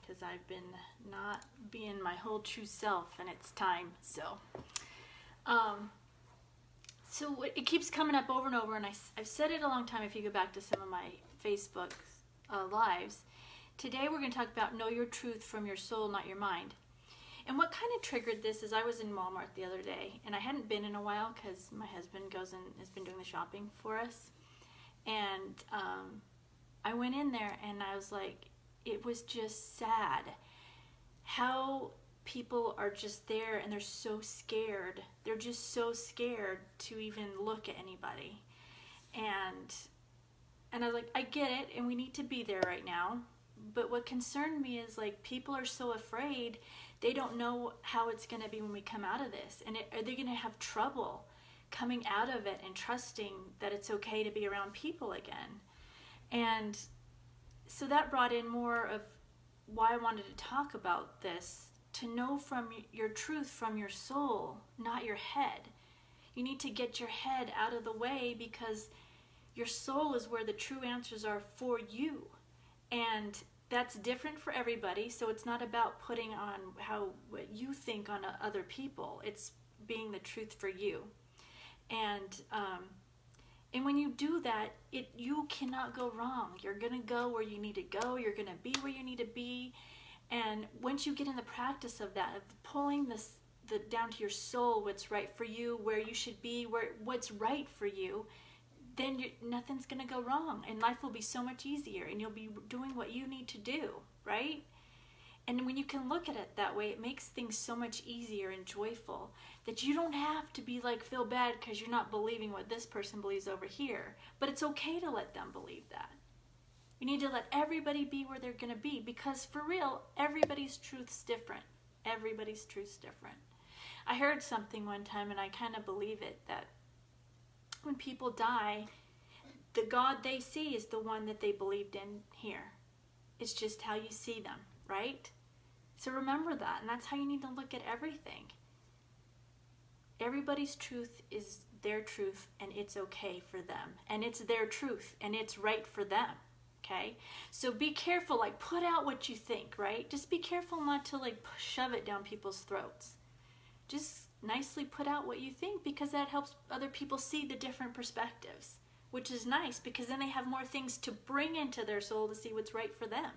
because I've been not being my whole true self, and it's time. So it keeps coming up over and over, and I've said it a long time. If you go back to some of my Facebook lives, today we're going to talk about know your truth from your soul, not your mind. And what kind of triggered this is I was in Walmart the other day, and I hadn't been in a while because my husband goes and has been doing the shopping for us. And I went in there, and I was like, it was just sad how people are just there and they're so scared. They're just so scared to even look at anybody. And I was like, I get it, and we need to be there right now. But what concerned me is, like, people are so afraid. They don't know how it's going to be when we come out of this. And are they going to have trouble coming out of it and trusting that it's okay to be around people again? And so that brought in more of why I wanted to talk about this, to know from your truth from your soul, not your head. You need to get your head out of the way, because your soul is where the true answers are for you. And that's different for everybody, so it's not about putting on what you think on other people. It's being the truth for you. And when you do that, you cannot go wrong. You're going to go where you need to go. You're going to be where you need to be. And once you get in the practice of that, of pulling the down to your soul, what's right for you, where you should be, what's right for you, then nothing's going to go wrong, and life will be so much easier, and you'll be doing what you need to do, right? And when you can look at it that way, it makes things so much easier and joyful, that you don't have to be like, feel bad because you're not believing what this person believes over here. But it's okay to let them believe that. You need to let everybody be where they're going to be, because for real, everybody's truth's different. Everybody's truth's different. I heard something one time, and I kind of believe it, that when people die, the God they see is the one that they believed in here. It's just how you see them, right? So remember that, and that's how you need to look at everything. Everybody's truth is their truth, and it's okay for them. And it's their truth, and it's right for them, okay? So be careful, like, put out what you think, right? Just be careful not to, like, shove it down people's throats. Just nicely put out what you think, because that helps other people see the different perspectives, which is nice, because then they have more things to bring into their soul to see what's right for them.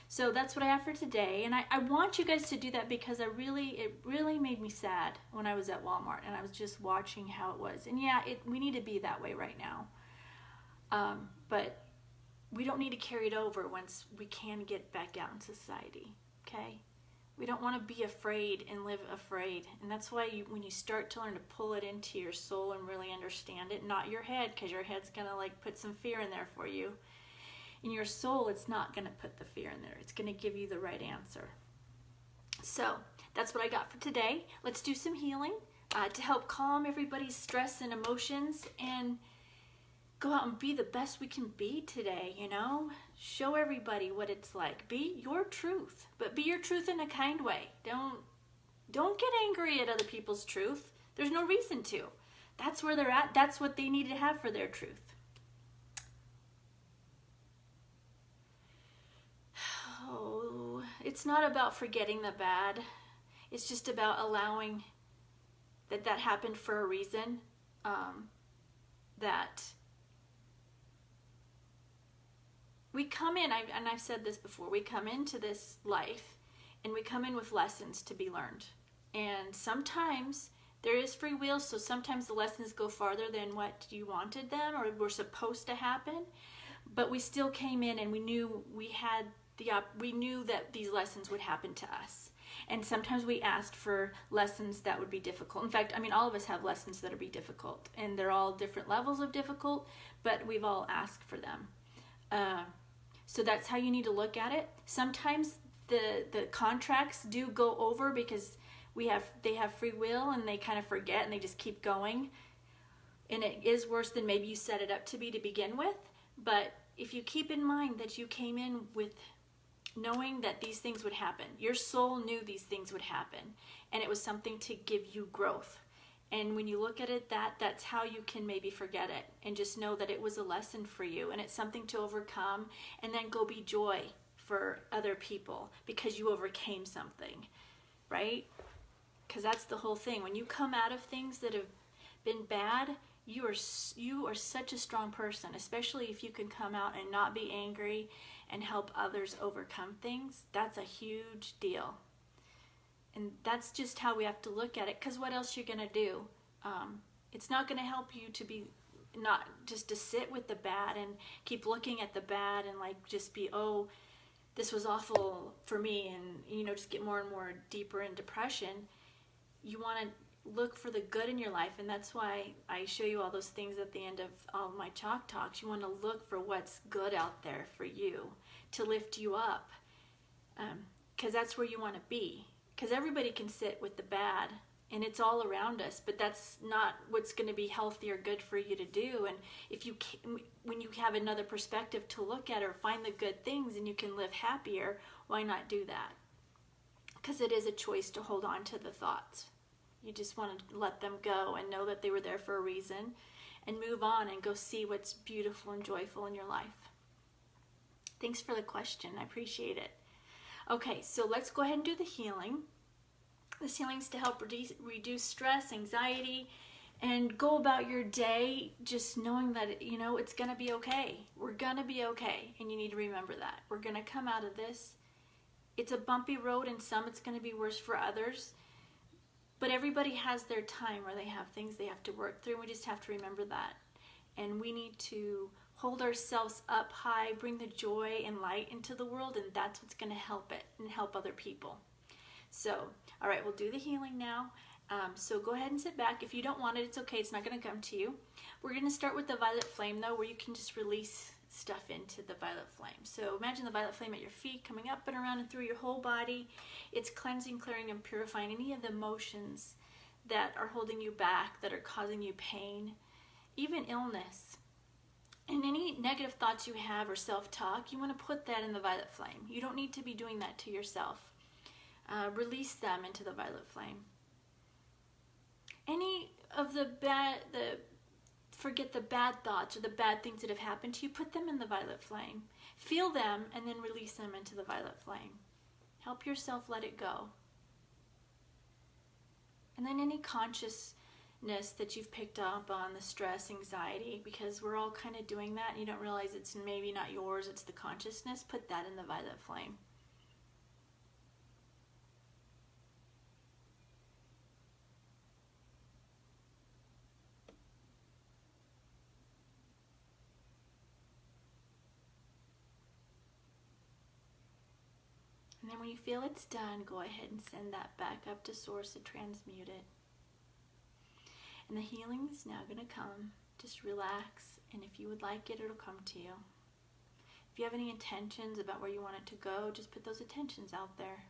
So that's what I have for today, and I want you guys to do that, because it really made me sad when I was at Walmart and I was just watching how it was. And yeah, we need to be that way right now, but we don't need to carry it over once we can get back out in society, okay? We don't want to be afraid and live afraid. And that's why when you start to learn to pull it into your soul and really understand it, not your head, because your head's going to, like, put some fear in there for you. In your soul, it's not going to put the fear in there. It's going to give you the right answer. So that's what I got for today. Let's do some healing to help calm everybody's stress and emotions, and go out and be the best we can be today, you know? Show everybody what it's like. Be your truth, but be your truth in a kind way. Don't get angry at other people's truth. There's no reason to. That's where they're at. That's what they need to have for their truth. Oh, it's not about forgetting the bad. It's just about allowing that happened for a reason. That we come in, and I've said this before, we come into this life and we come in with lessons to be learned. And sometimes there is free will, so sometimes the lessons go farther than what you wanted them or were supposed to happen. But we still came in, and we knew we knew that these lessons would happen to us. And sometimes we asked for lessons that would be difficult. In fact, I mean, all of us have lessons that would be difficult, and they're all different levels of difficult, but we've all asked for them. So that's how you need to look at it. Sometimes the contracts do go over because they have free will, and they kind of forget, and they just keep going. And it is worse than maybe you set it up to be to begin with. But if you keep in mind that you came in with knowing that these things would happen, your soul knew these things would happen, and it was something to give you growth. And when you look at it, that's how you can maybe forget it and just know that it was a lesson for you, and it's something to overcome, and then go be joy for other people because you overcame something, right? Because that's the whole thing. When you come out of things that have been bad, you are such a strong person, especially if you can come out and not be angry and help others overcome things. That's a huge deal. And that's just how we have to look at it, because what else you're going to do? It's not going to help you to be, not just to sit with the bad and keep looking at the bad and like just be, oh, this was awful for me, and just get more and more deeper in depression. You want to look for the good in your life, and that's why I show you all those things at the end of all my chalk talks. You want to look for what's good out there for you to lift you up, because that's where you want to be. Because everybody can sit with the bad, and it's all around us, but that's not what's going to be healthy or good for you to do. And if you when you have another perspective to look at or find the good things and you can live happier, why not do that? Because it is a choice to hold on to the thoughts. You just want to let them go and know that they were there for a reason, and move on and go see what's beautiful and joyful in your life. Thanks for the question. I appreciate it. Okay, so let's go ahead and do the healing. This healing is to help reduce stress, anxiety, and go about your day just knowing that, it's going to be okay. We're going to be okay, and you need to remember that. We're going to come out of this. It's a bumpy road, and some it's going to be worse for others. But everybody has their time where they have things they have to work through, and we just have to remember that. And we need to hold ourselves up high, bring the joy and light into the world, and that's what's going to help it and help other people. So, all right, we'll do the healing now. So go ahead and sit back. If you don't want it, it's okay. It's not going to come to you. We're going to start with the violet flame, though, where you can just release stuff into the violet flame. So imagine the violet flame at your feet, coming up and around and through your whole body. It's cleansing, clearing, and purifying any of the emotions that are holding you back, that are causing you pain, even illness. And any negative thoughts you have or self-talk, you want to put that in the violet flame. You don't need to be doing that to yourself. Release them into the violet flame. Any of forget the bad thoughts or the bad things that have happened to you, put them in the violet flame. Feel them and then release them into the violet flame. Help yourself let it go. And then any consciousness that you've picked up on, the stress, anxiety, because we're all kind of doing that and you don't realize it's maybe not yours, it's the consciousness, put that in the violet flame. And then when you feel it's done, go ahead and send that back up to Source to transmute it. And the healing is now going to come. Just relax, and if you would like it, it'll come to you. If you have any intentions about where you want it to go, just put those intentions out there.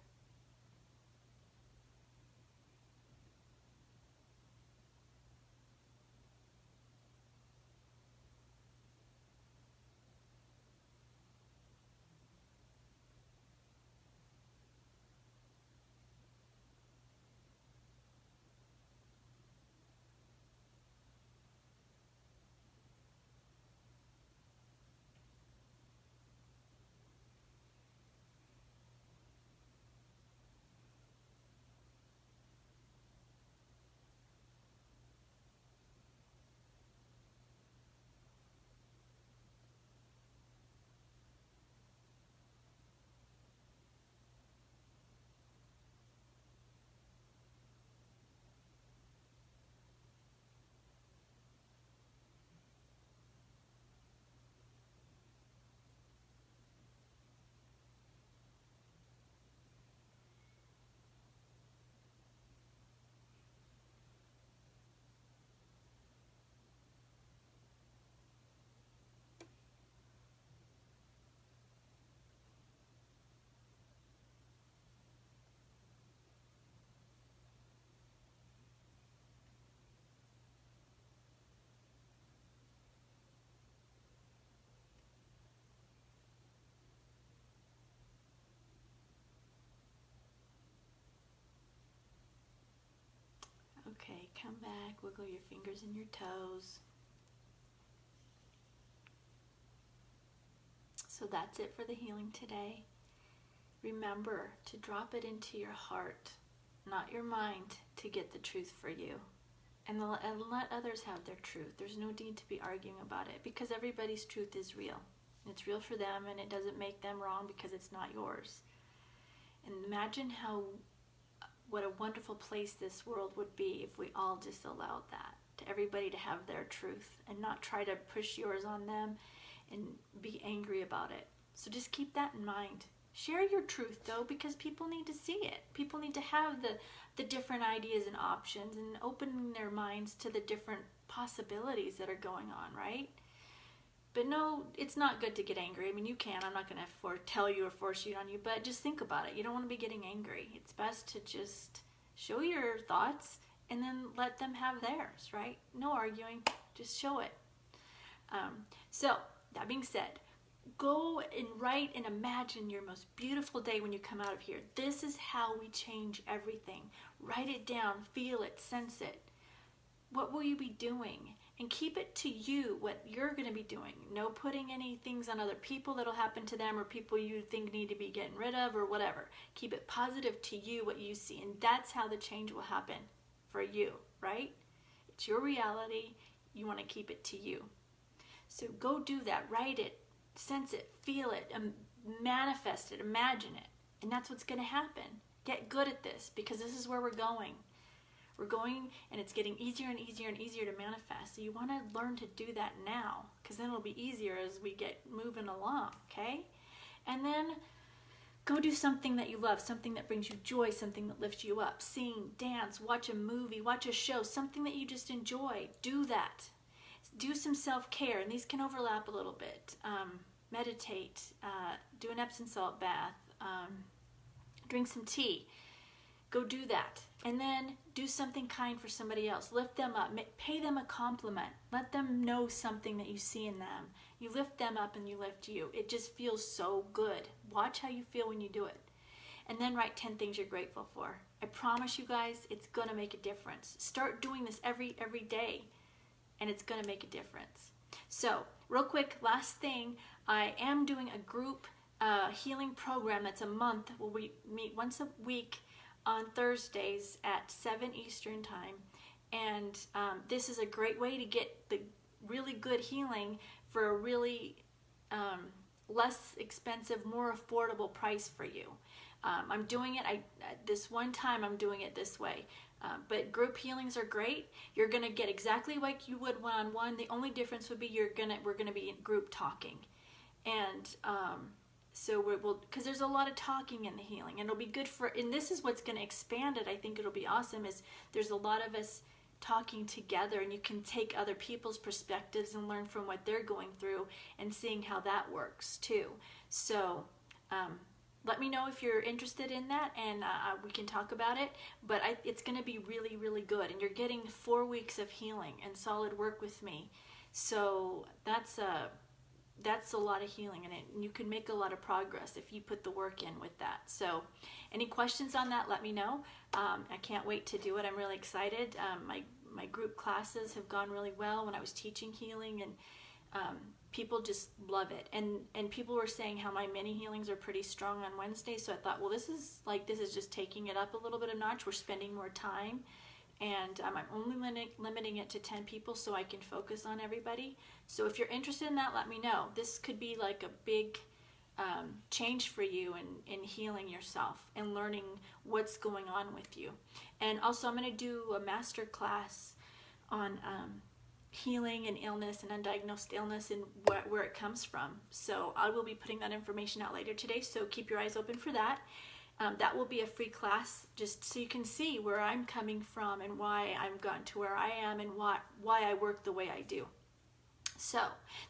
Okay, come back, wiggle your fingers and your toes. So that's it for the healing today. remember to drop it into your heart, not your mind, to get the truth for you. And let others have their truth. There's no need to be arguing about it, because everybody's truth is real. It's real for them, and it doesn't make them wrong because it's not yours. And imagine what a wonderful place this world would be if we all just allowed that, to everybody to have their truth and not try to push yours on them and be angry about it. So just keep that in mind. Share your truth, though, because people need to see it. People need to have the different ideas and options, and opening their minds to the different possibilities that are going on, right? But no, it's not good to get angry. I mean, you can. I'm not going to tell you or force you on you, but just think about it. You don't want to be getting angry. It's best to just show your thoughts and then let them have theirs, right? No arguing. Just show it. So, that being said, go and write and imagine your most beautiful day when you come out of here. This is how we change everything. Write it down, feel it, sense it. What will you be doing? And keep it to you, what you're going to be doing. No putting any things on other people that'll happen to them, or people you think need to be getting rid of, or whatever. Keep it positive to you, what you see. And that's how the change will happen for you, right? It's your reality. You want to keep it to you. So go do that. Write it. Sense it, feel it, manifest it, imagine it. And that's what's going to happen. Get good at this, because this is where we're going. We're going, and it's getting easier and easier and easier to manifest. So you want to learn to do that now, because then it'll be easier as we get moving along, okay? And then go do something that you love, something that brings you joy, something that lifts you up. Sing, dance, watch a movie, watch a show, something that you just enjoy. Do that. Do some self-care, and these can overlap a little bit. Meditate, do an Epsom salt bath, drink some tea. Go do that. And then do something kind for somebody else. Lift them up. Pay them a compliment. Let them know something that you see in them. You lift them up and you lift you. It just feels so good. Watch how you feel when you do it. And then write 10 things you're grateful for. I promise you guys, it's going to make a difference. Start doing this every day, and it's going to make a difference. So, real quick, last thing, I am doing a group healing program that's a month where we meet once a week on Thursdays at 7 Eastern time. And this is a great way to get the really good healing for a really less expensive, more affordable price for you. I'm doing it, this one time I'm doing it this way. But group healings are great. You're going to get exactly like you would one-on-one. The only difference would be we're going to be in group talking. And so because there's a lot of talking in the healing, and it'll be good and this is what's going to expand it. I think it'll be awesome is there's a lot of us talking together, and you can take other people's perspectives and learn from what they're going through and seeing how that works too. So let me know if you're interested in that, and we can talk about it. But it's going to be really, really good, and you're getting 4 weeks of healing and solid work with me. So that's a lot of healing in it, and you can make a lot of progress if you put the work in with that. So any questions on that, let me know. I can't wait to do it. I'm really excited. My group classes have gone really well when I was teaching healing, and people just love it. And people were saying how my mini healings are pretty strong on Wednesday, so I thought, well, this is just taking it up a little bit of notch. We're spending more time. And I'm only limiting it to 10 people so I can focus on everybody. So if you're interested in that, let me know. This could be like a big change for you in healing yourself and learning what's going on with you. And also I'm going to do a master class on healing and illness and undiagnosed illness and where it comes from. So I will be putting that information out later today, so keep your eyes open for that. That will be a free class, just so you can see where I'm coming from and why I've gotten to where I am and why I work the way I do. So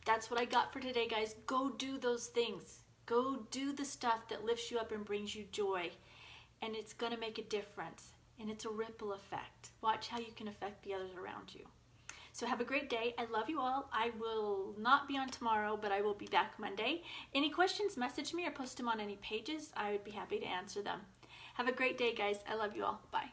that's what I got for today, guys. Go do those things. Go do the stuff that lifts you up and brings you joy, and it's going to make a difference, and it's a ripple effect. Watch how you can affect the others around you. So have a great day. I love you all. I will not be on tomorrow, but I will be back Monday. Any questions, message me or post them on any pages. I would be happy to answer them. Have a great day, guys. I love you all. Bye.